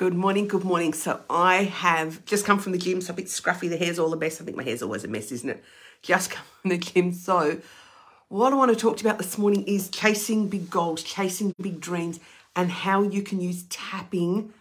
Good morning, good morning. So I have just come from the gym, so a bit scruffy. The hair's all a mess. I think my hair's always a mess, isn't it? Just come from the gym. So what I want to talk to you about this morning is chasing big goals, chasing big dreams, and how you can use tapping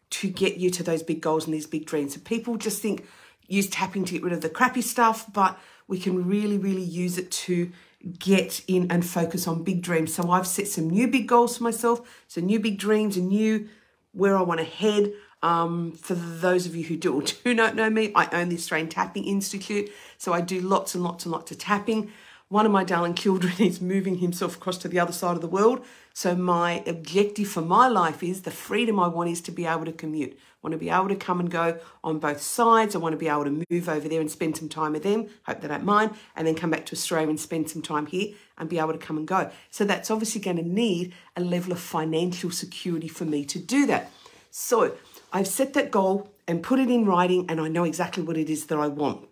to get you to those big goals and these big dreams. So people just think use tapping to get rid of the crappy stuff, but we can really, really use it to get in and focus on big dreams. So I've set some new big goals for myself, so new big dreams and new where I want to head. For those of you who do or do not know me, I own the Australian Tapping Institute. So I do lots and lots and lots of tapping. One of my darling children is moving himself across to the other side of the world. So my objective for my life is the freedom I want is to be able to commute. I want to be able to come and go on both sides. I want to be able to move over there and spend some time with them. Hope they don't mind. And then come back to Australia and spend some time here and be able to come and go. So that's obviously going to need a level of financial security for me to do that. So I've set that goal and put it in writing, and I know exactly what it is that I want.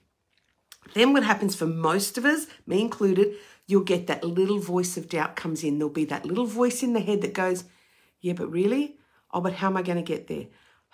Then what happens for most of us, me included, you'll get that little voice of doubt comes in. There'll be that little voice in the head that goes, yeah, but really? Oh, but how am I going to get there?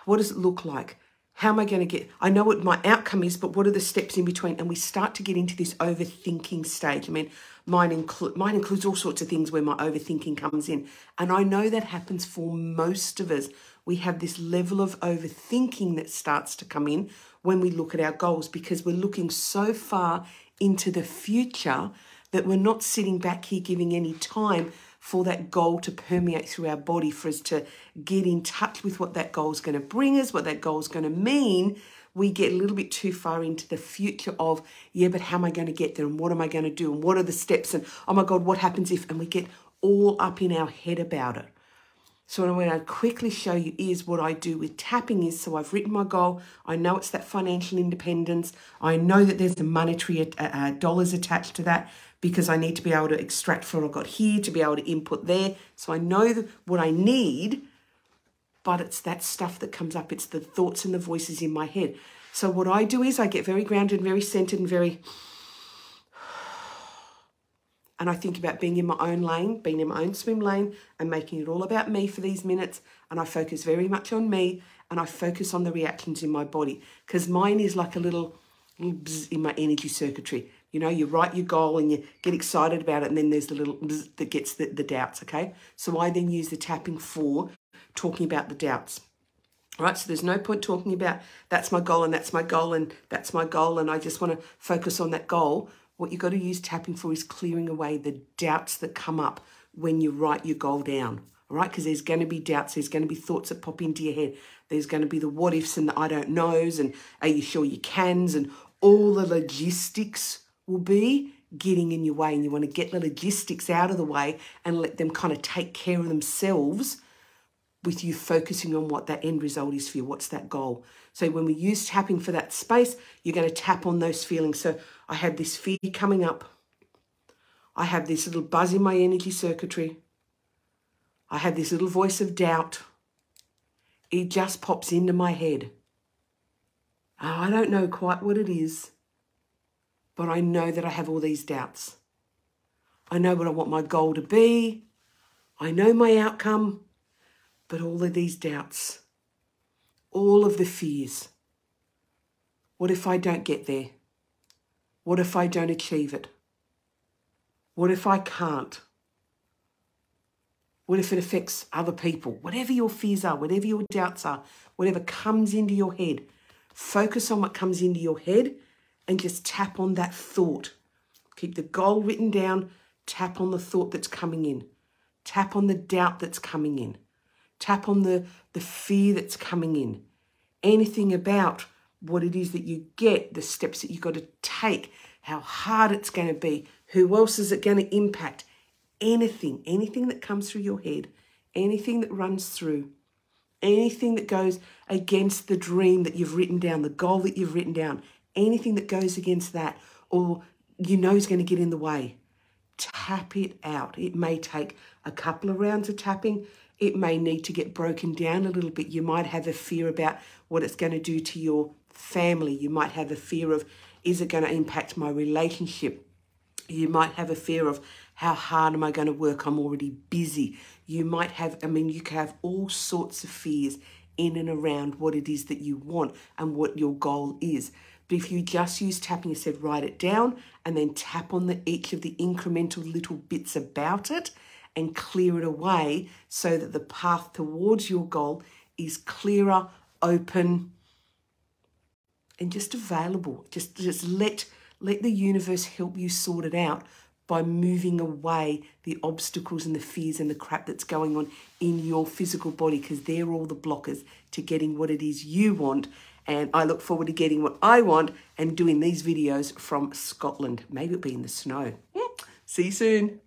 What does it look like? How am I going to get? I know what my outcome is, but what are the steps in between? And we start to get into this overthinking stage. I mean, mine includes all sorts of things where my overthinking comes in. And I know that happens for most of us. We have this level of overthinking that starts to come in when we look at our goals, because we're looking so far into the future that we're not sitting back here giving any time for that goal to permeate through our body, for us to get in touch with what that goal is going to bring us, what that goal is going to mean. We get a little bit too far into the future of, yeah, but how am I going to get there? And what am I going to do? And what are the steps? And oh my God, what happens if? And we get all up in our head about it. So what I'm going to quickly show you is what I do with tapping is, so I've written my goal. I know it's that financial independence. I know that there's the monetary dollars attached to that, because I need to be able to extract from what I've got here to be able to input there. So I know what I need, but it's that stuff that comes up. It's the thoughts and the voices in my head. So what I do is I get very grounded and very centered and and I think about being in my own lane, being in my own swim lane, and making it all about me for these minutes. And I focus very much on me, and I focus on the reactions in my body, because mine is like a little bzz in my energy circuitry. You know, you write your goal and you get excited about it, and then there's the little bzz that gets the doubts, okay? So I then use the tapping for talking about the doubts. All right, so there's no point talking about that's my goal and that's my goal and that's my goal, and I just want to focus on that goal. What you've got to use tapping for is clearing away the doubts that come up when you write your goal down, all right? Because there's going to be doubts. There's going to be thoughts that pop into your head. There's going to be the what ifs and the I don't knows and are you sure you cans, and all the logistics will be getting in your way, and you want to get the logistics out of the way and let them kind of take care of themselves, with you focusing on what that end result is for you. What's that goal? So when we use tapping for that space, you're going to tap on those feelings. So I had this fear coming up. I have this little buzz in my energy circuitry. I have this little voice of doubt. It just pops into my head. I don't know quite what it is, but I know that I have all these doubts. I know what I want my goal to be. I know my outcome. But all of these doubts, all of the fears, what if I don't get there? What if I don't achieve it? What if I can't? What if it affects other people? Whatever your fears are, whatever your doubts are, whatever comes into your head, focus on what comes into your head and just tap on that thought. Keep the goal written down, tap on the thought that's coming in. Tap on the doubt that's coming in. Tap on the fear that's coming in. Anything about what it is that you get, the steps that you've got to take, how hard it's going to be, who else is it going to impact, anything that comes through your head, anything that runs through, anything that goes against the dream that you've written down, the goal that you've written down, anything that goes against that or you know is going to get in the way, tap it out. It may take a couple of rounds of tapping. It may need to get broken down a little bit. You might have a fear about what it's going to do to your family. You might have a fear of, is it going to impact my relationship? You might have a fear of, how hard am I going to work? I'm already busy. You might have, you can have all sorts of fears. in and around what it is that you want and what your goal is. But if you just use tapping, I said, write it down and then tap on each of the incremental little bits about it and clear it away so that the path towards your goal is clearer, open, and just available. Just let the universe help you sort it out by moving away the obstacles and the fears and the crap that's going on in your physical body, because they're all the blockers to getting what it is you want. And I look forward to getting what I want and doing these videos from Scotland. Maybe it'll be in the snow. See you soon.